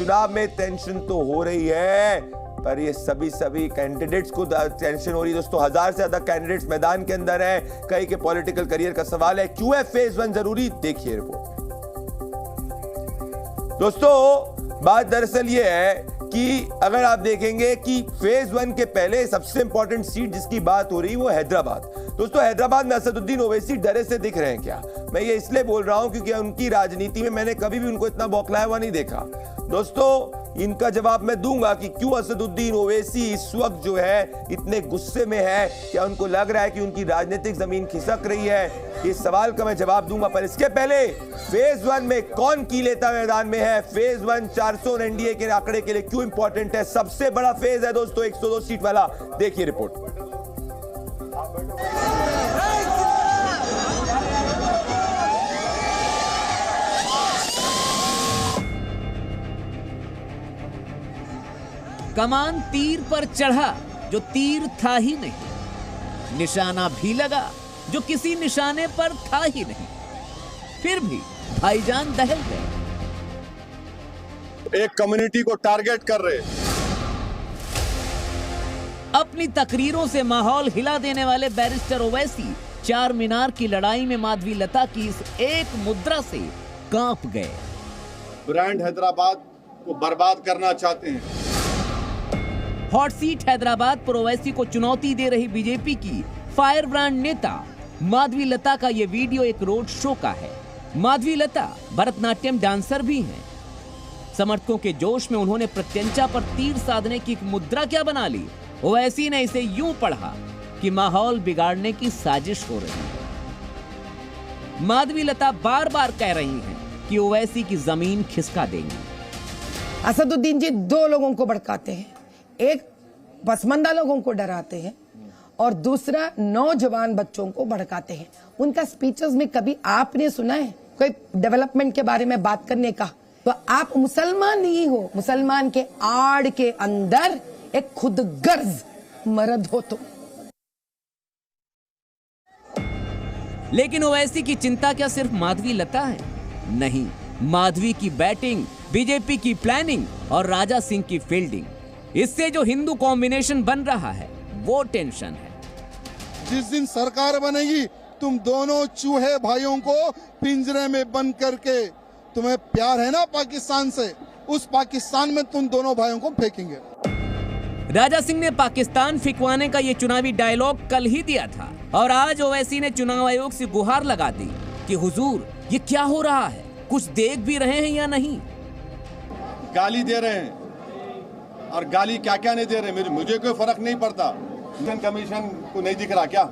चुनाव में टेंशन तो हो रही है, पर ये सभी कैंडिडेट्स को टेंशन हो रही है दोस्तों। 1000 से ज्यादा कैंडिडेट्स मैदान के अंदर हैं। कई के पॉलिटिकल करियर का सवाल है। क्यों है फेज 1 जरूरी, देखिए रिपोर्ट। दोस्तों बात दरअसल ये है कि अगर आप देखेंगे कि फेज 1 के पहले सबसे इंपॉर्टेंट सीट जिसकी बात हो रही है वो हैदराबाद। दोस्तों हैदराबाद में असदुद्दीन ओवैसी डरे से दिख रहे हैं क्या? मैं ये इसलिए बोल रहा हूं क्योंकि उनकी राजनीति में मैंने कभी भी उनको इतना बौखलाया हुआ नहीं देखा। दोस्तों इनका जवाब मैं दूंगा कि क्यों असदुद्दीन ओवैसी इस वक्त जो है इतने गुस्से में है। क्या उनको लग रहा है कि उनकी राजनीतिक जमीन खिसक रही है? इस सवाल का मैं जवाब दूंगा, पर इसके पहले फेज 1 में कौन की लेता मैदान में है? फेज 1 400 एनडीए के आंकड़े के लिए क्यों इंपॉर्टेंट है? सबसे बड़ा फेज है दोस्तों 102 सीट वाला। देखिए रिपोर्ट। कमान तीर पर चढ़ा जो तीर था ही नहीं, निशाना भी लगा जो किसी निशाने पर था ही नहीं, फिर भी भाईजान दहल गए। एक कम्युनिटी को टारगेट कर रहे। अपनी तकरीरों से माहौल हिला देने वाले बैरिस्टर ओवैसी चार मीनार की लड़ाई में माधवी लता की इस एक मुद्रा से कांप गए। ब्रांड हैदराबाद को बर्बाद करना चाहते हैं। हॉट सीट हैदराबाद पर ओवैसी को चुनौती दे रही बीजेपी की फायर ब्रांड नेता माधवी लता का यह वीडियो एक रोड शो का है। माधवी लता भरतनाट्यम डांसर भी हैं। समर्थकों के जोश में उन्होंने प्रत्यंचा पर तीर साधने की एक मुद्रा क्या बना ली। ओवैसी ने इसे यूं पढ़ा कि माहौल बिगाड़ने की साजिश हो रही है। माधवी लता बार बार कह रही हैं कि ओवैसी की जमीन खिसका देंगी। असदुद्दीन जी दो लोगों को भड़काते हैं, एक पसमंदा लोगों को डराते हैं और दूसरा नौजवान बच्चों को भड़काते हैं। उनका स्पीचेस में कभी आपने सुना है कोई डेवलपमेंट के बारे में बात करने का? तो आप मुसलमान नहीं हो, मुसलमान के आड़ के अंदर एक खुदगर्ज मर्द हो तुम। लेकिन ओवैसी की चिंता क्या सिर्फ माधवी लता है? नहीं, माधवी की बैटिंग, बीजेपी की प्लानिंग और राजा सिंह की फील्डिंग, इससे जो हिंदू कॉम्बिनेशन बन रहा है वो टेंशन है। जिस दिन सरकार बनेगी तुम दोनों चूहे भाइयों को पिंजरे में बंद करके, तुम्हें प्यार है ना पाकिस्तान से, उस पाकिस्तान में तुम दोनों भाइयों को फेंकेंगे। राजा सिंह ने पाकिस्तान फिकवाने का ये चुनावी डायलॉग कल ही दिया था और आज ओवैसी ने चुनाव आयोग से गुहार लगा दी कि हुजूर ये क्या हो रहा है, कुछ देख भी रहे हैं या नहीं। गाली दे रहे हैं और गाली क्या क्या नहीं दे रहे, मुझे कोई फर्क नहीं पड़ता। कमीशन को नहीं दिख रहा क्या?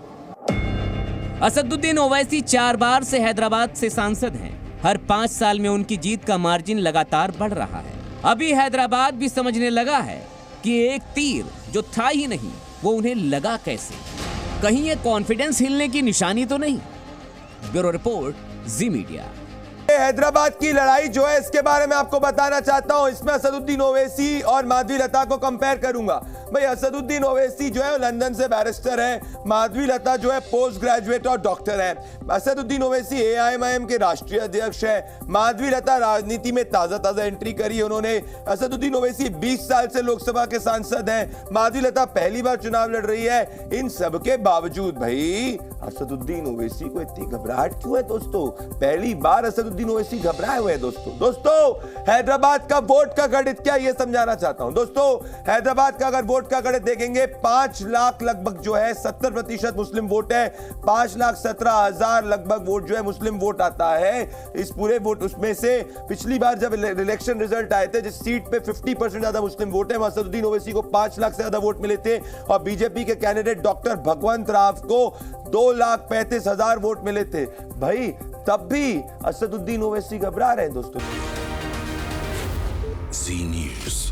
असदुद्दीन ओवैसी 4 बार से हैदराबाद से सांसद हैं। हर 5 साल में उनकी जीत का मार्जिन लगातार बढ़ रहा है। अभी हैदराबाद भी समझने लगा है कि एक तीर जो था ही नहीं वो उन्हें लगा कैसे। कहीं ये कॉन्फिडेंस हिलने की निशानी तो नहीं। ब्यूरो रिपोर्ट, जी मीडिया। हैदराबाद की लड़ाई जो है इसके बारे में आपको बताना चाहता हूं। इसमें असदुद्दीन ओवैसी और माधवी लता को कंपेयर करूंगा। भाई असदुद्दीन ओवैसी जो है लंदन से बैरिस्टर है, माधवी लता जो है पोस्ट ग्रेजुएट और डॉक्टर है। असदुद्दीन ओवैसी एआईएमआईएम के राष्ट्रीय अध्यक्ष है, माधवी लता राजनीति में ताजा एंट्री करी है उन्होंने। असदुद्दीन ओवैसी 20 साल से लोकसभा के सांसद हैं, माधवी लता पहली बार चुनाव लड़ रही है। इन सबके बावजूद भाई असदुद्दीन ओवैसी को इतनी घबराहट क्यों है दोस्तों? पहली बार असदुद्दीन ओवैसी घबराए हुए हैं दोस्तों। हैदराबाद का वोट का गणित क्या ये समझाना चाहता हूं दोस्तों। हैदराबाद का अगर वोट का गणित देखेंगे 5 लाख लगभग जो है 70% मुस्लिम वोट है। 5,17,000 लगभग वोट जो है मुस्लिम वोट आता है। इस पूरे वोट उसमें से पिछली बार जब इलेक्शन रिजल्ट आए थे जिस सीट पे 50% ज्यादा मुस्लिम वोट है, असदुद्दीन ओवैसी को 5 लाख से ज्यादा वोट मिले थे और बीजेपी के कैंडिडेट डॉक्टर भगवंत राव को 2,35,000 वोट मिले थे। भाई तब भी असदुद्दीन ओवैसी घबरा रहे हैं दोस्तों। जी न्यूज़।